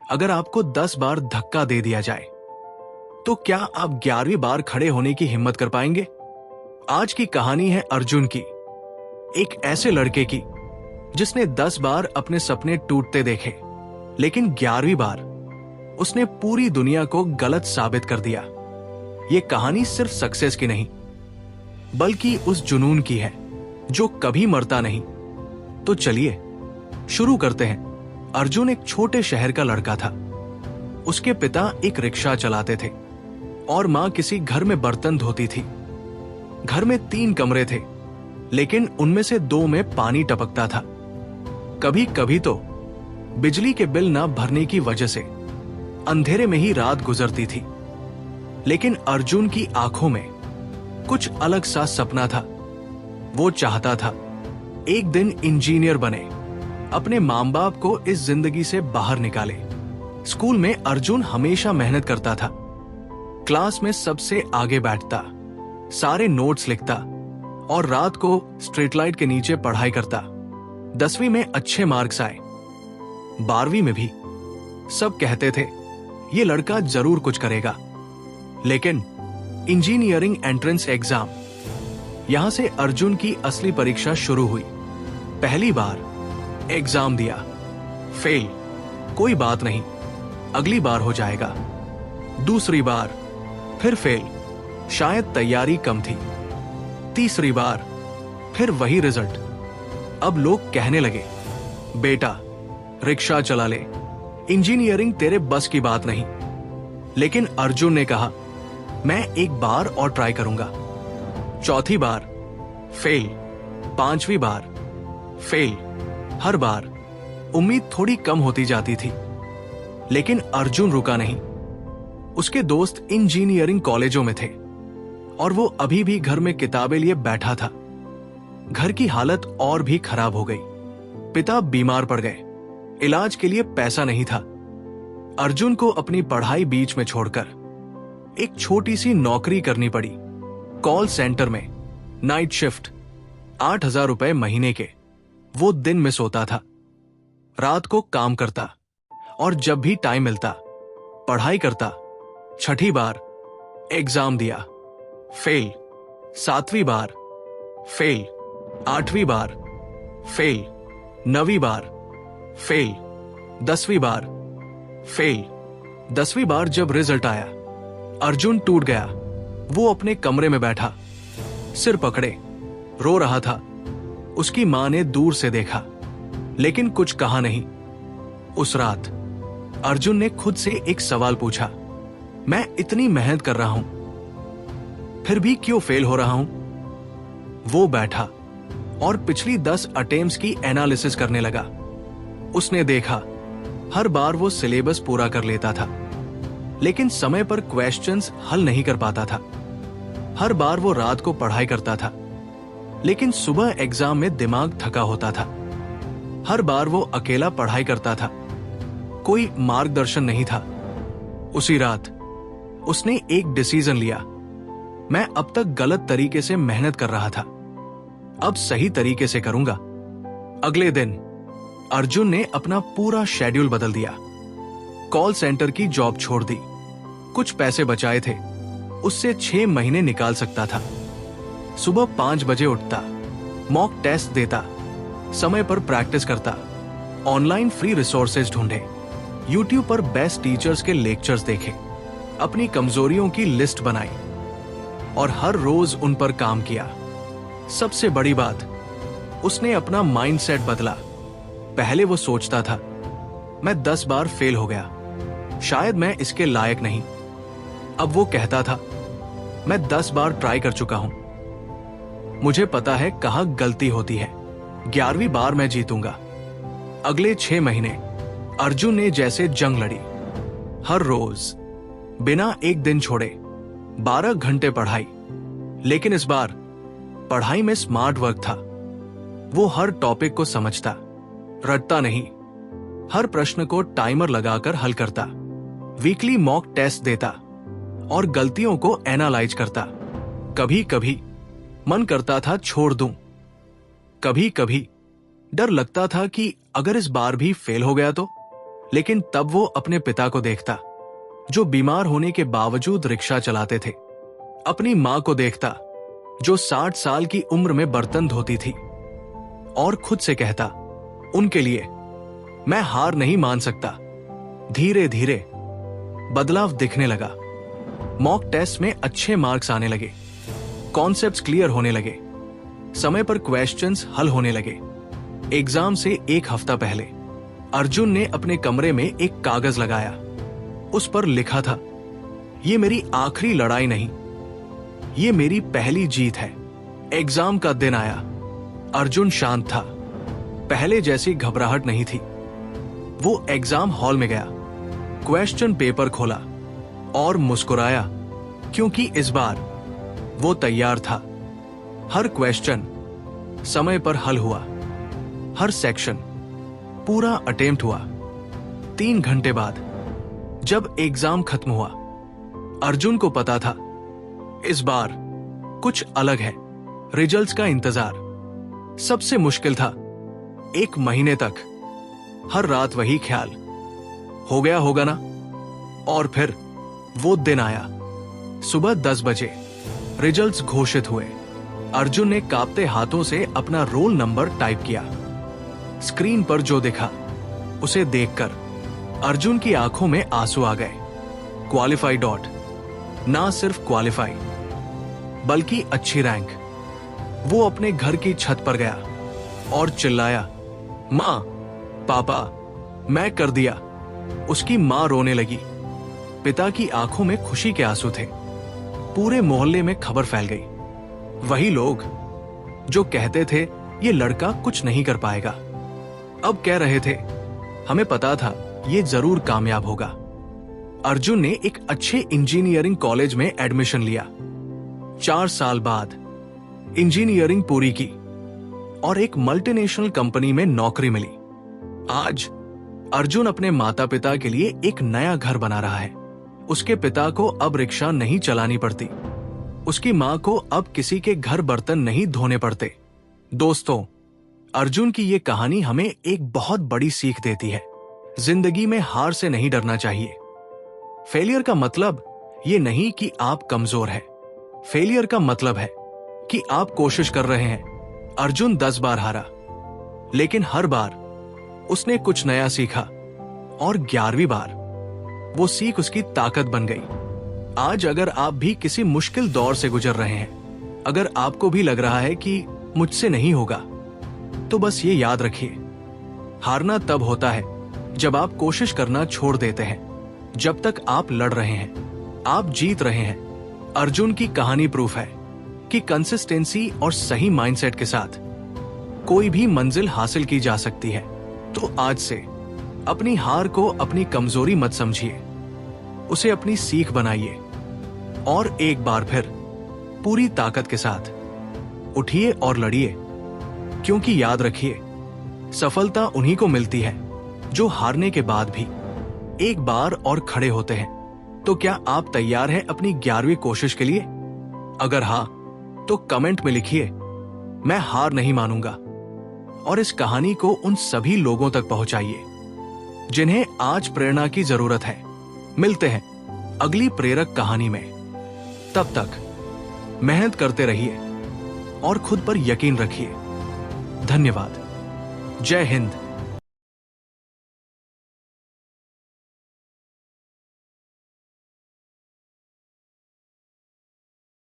अगर आपको 10 बार धक्का दे दिया जाए तो क्या आप 11वीं बार खड़े होने की हिम्मत कर पाएंगे? आज की कहानी है अर्जुन की, एक ऐसे लड़के की जिसने 10 बार अपने सपने टूटते देखे, लेकिन 11वीं बार उसने पूरी दुनिया को गलत साबित कर दिया। यह कहानी सिर्फ सक्सेस की नहीं, बल्कि उस जुनून की है जो कभी मरता नहीं। तो चलिए शुरू करते हैं। अर्जुन एक छोटे शहर का लड़का था। उसके पिता एक रिक्शा चलाते थे और मां किसी घर में बर्तन धोती थी। घर में 3 कमरे थे, लेकिन उनमें से 2 में पानी टपकता था। कभी कभी तो बिजली के बिल ना भरने की वजह से अंधेरे में ही रात गुजरती थी। लेकिन अर्जुन की आंखों में कुछ अलग सा सपना था। वो चाहता था एक दिन इंजीनियर बने, अपने मां बाप को इस जिंदगी से बाहर निकाले। स्कूल में अर्जुन हमेशा मेहनत करता था। क्लास में सबसे आगे बैठता, सारे नोट्स लिखता और रात को स्ट्रीट लाइट के नीचे पढ़ाई करता। 10वीं में अच्छे मार्क्स आए। 12वीं में भी सब कहते थे ये लड़का जरूर कुछ करेगा। लेकिन इंजीनियरिंग एंट्रेंस एग्जाम, यहां से अर्जुन की असली परीक्षा शुरू हुई। पहली बार एग्जाम दिया, फेल। कोई बात नहीं, अगली बार हो जाएगा। दूसरी बार फिर फेल, शायद तैयारी कम थी। तीसरी बार फिर वही रिजल्ट। अब लोग कहने लगे, बेटा रिक्शा चला ले, इंजीनियरिंग तेरे बस की बात नहीं। लेकिन अर्जुन ने कहा, मैं एक बार और ट्राई करूंगा। चौथी बार फेल, 5वीं बार फेल। हर बार उम्मीद थोड़ी कम होती जाती थी, लेकिन अर्जुन रुका नहीं। उसके दोस्त इंजीनियरिंग कॉलेजों में थे और वो अभी भी घर में किताबें लिए बैठा था। घर की हालत और भी खराब हो गई। पिता बीमार पड़ गए, इलाज के लिए पैसा नहीं था। अर्जुन को अपनी पढ़ाई बीच में छोड़कर एक छोटी सी नौकरी करनी पड़ी। कॉल सेंटर में नाइट शिफ्ट, 8,000 रुपए महीने के। वो दिन में सोता था, रात को काम करता और जब भी टाइम मिलता पढ़ाई करता। 6ठी बार एग्जाम दिया, फेल। 7वीं बार फेल, 8वीं बार फेल, 9वीं बार फेल, 10वीं बार फेल। 10वीं बार जब रिजल्ट आया, अर्जुन टूट गया। वो अपने कमरे में बैठा, सिर पकड़े रो रहा था। उसकी मां ने दूर से देखा, लेकिन कुछ कहा नहीं। उस रात अर्जुन ने खुद से एक सवाल पूछा, मैं इतनी मेहनत कर रहा हूं, फिर भी क्यों फेल हो रहा हूं? वो बैठा और पिछली 10 अटेम्प्ट्स की एनालिसिस करने लगा। उसने देखा हर बार वो सिलेबस पूरा कर लेता था, लेकिन समय पर क्वेश्चंस हल नहीं कर पाता था। हर बार वो रात को पढ़ाई करता था, लेकिन सुबह एग्जाम में दिमाग थका होता था। हर बार वो अकेला पढ़ाई करता था, कोई मार्गदर्शन नहीं था। उसी रात उसने एक डिसीजन लिया, मैं अब तक गलत तरीके से मेहनत कर रहा था, अब सही तरीके से करूंगा। अगले दिन अर्जुन ने अपना पूरा शेड्यूल बदल दिया। कॉल सेंटर की जॉब छोड़ दी। कुछ पैसे बचाए थे, उससे 6 महीने निकाल सकता था। सुबह 5 बजे उठता, मॉक टेस्ट देता, समय पर प्रैक्टिस करता, ऑनलाइन फ्री रिसोर्सेज ढूंढे, यूट्यूब पर बेस्ट टीचर्स के लेक्चर्स देखे, अपनी कमजोरियों की लिस्ट बनाई और हर रोज उन पर काम किया। सबसे बड़ी बात, उसने अपना माइंडसेट बदला। पहले वो सोचता था, मैं 10 बार फेल हो गया, शायद मैं इसके लायक नहीं। अब वो कहता था, मैं 10 बार ट्राई कर चुका हूं, मुझे पता है कहां गलती होती है, 11वीं बार मैं जीतूंगा। अगले 6 महीने अर्जुन ने जैसे जंग लड़ी। हर रोज बिना एक दिन छोड़े 12 घंटे पढ़ाई। लेकिन इस बार पढ़ाई में स्मार्ट वर्क था। वो हर टॉपिक को समझता, रटता नहीं। हर प्रश्न को टाइमर लगाकर हल करता, वीकली मॉक टेस्ट देता और गलतियों को एनालाइज करता। कभी कभी मन करता था छोड़ दूं, कभी कभी डर लगता था कि अगर इस बार भी फेल हो गया तो। लेकिन तब वो अपने पिता को देखता, जो बीमार होने के बावजूद रिक्शा चलाते थे। अपनी मां को देखता, जो 60 साल की उम्र में बर्तन धोती थी, और खुद से कहता, उनके लिए मैं हार नहीं मान सकता। धीरे धीरे बदलाव दिखने लगा। मॉक टेस्ट में अच्छे मार्क्स आने लगे, कॉन्सेप्ट्स क्लियर होने लगे, समय पर क्वेश्चंस हल होने लगे। एग्जाम से एक हफ्ता पहले अर्जुन ने अपने कमरे में एक कागज लगाया। उस पर लिखा था, ये मेरी आखिरी लड़ाई नहीं, ये मेरी पहली जीत है। एग्जाम का दिन आया। अर्जुन शांत था, पहले जैसी घबराहट नहीं थी। वो एग्जाम हॉल में गया, क्वेश्चन पेपर खोला और मुस्कुराया, क्योंकि इस बार वो तैयार था। हर क्वेश्चन समय पर हल हुआ, हर सेक्शन पूरा अटेम्प्ट हुआ। 3 घंटे बाद जब एग्जाम खत्म हुआ, अर्जुन को पता था इस बार कुछ अलग है। रिजल्ट्स का इंतजार सबसे मुश्किल था। 1 महीने तक हर रात वही ख्याल, हो गया होगा ना। और फिर वो दिन आया। सुबह 10 बजे रिजल्ट्स घोषित हुए। अर्जुन ने कांपते हाथों से अपना रोल नंबर टाइप किया। स्क्रीन पर जो दिखा, उसे देखकर अर्जुन की आंखों में आंसू आ गए। क्वालिफाई डॉट, ना सिर्फ क्वालिफाई बल्कि अच्छी रैंक। वो अपने घर की छत पर गया और चिल्लाया, मां, पापा, मैं कर दिया। उसकी मां रोने लगी। पिता की आंखों में खुशी के आंसू थे। पूरे मोहल्ले में खबर फैल गई। वही लोग जो कहते थे ये लड़का कुछ नहीं कर पाएगा, अब कह रहे थे, हमें पता था ये जरूर कामयाब होगा। अर्जुन ने एक अच्छे इंजीनियरिंग कॉलेज में एडमिशन लिया। 4 साल बाद इंजीनियरिंग पूरी की और एक मल्टीनेशनल कंपनी में नौकरी मिली। आज अर्जुन अपने माता पिता के लिए एक नया घर बना रहा है। उसके पिता को अब रिक्शा नहीं चलानी पड़ती। उसकी मां को अब किसी के घर बर्तन नहीं धोने पड़ते। दोस्तों, अर्जुन की ये कहानी हमें एक बहुत बड़ी सीख देती है। जिंदगी में हार से नहीं डरना चाहिए। फेलियर का मतलब ये नहीं कि आप कमजोर हैं। फेलियर का मतलब है कि आप कोशिश कर रहे हैं। अर्जुन 10 बार हारा, लेकिन हर बार उसने कुछ नया सीखा और 11वीं बार वो सीख उसकी ताकत बन गई। आज अगर आप भी किसी मुश्किल दौर से गुजर रहे हैं, अगर आपको भी लग रहा है कि मुझसे नहीं होगा, तो बस ये याद रखिए, हारना तब होता है जब आप कोशिश करना छोड़ देते हैं। जब तक आप लड़ रहे हैं, आप जीत रहे हैं। अर्जुन की कहानी प्रूफ है कि कंसिस्टेंसी और सही माइंडसेट के साथ कोई भी मंजिल हासिल की जा सकती है। तो आज से अपनी हार को अपनी कमजोरी मत समझिए, उसे अपनी सीख बनाइए और एक बार फिर पूरी ताकत के साथ उठिए और लड़िए। क्योंकि याद रखिए, सफलता उन्हीं को मिलती है जो हारने के बाद भी एक बार और खड़े होते हैं। तो क्या आप तैयार हैं अपनी 11वीं कोशिश के लिए? अगर हाँ, तो कमेंट में लिखिए, मैं हार नहीं मानूंगा। और इस कहानी को उन सभी लोगों तक पहुंचाइए जिन्हें आज प्रेरणा की जरूरत है। मिलते हैं अगली प्रेरक कहानी में। तब तक मेहनत करते रहिए और खुद पर यकीन रखिए। धन्यवाद। जय हिंद।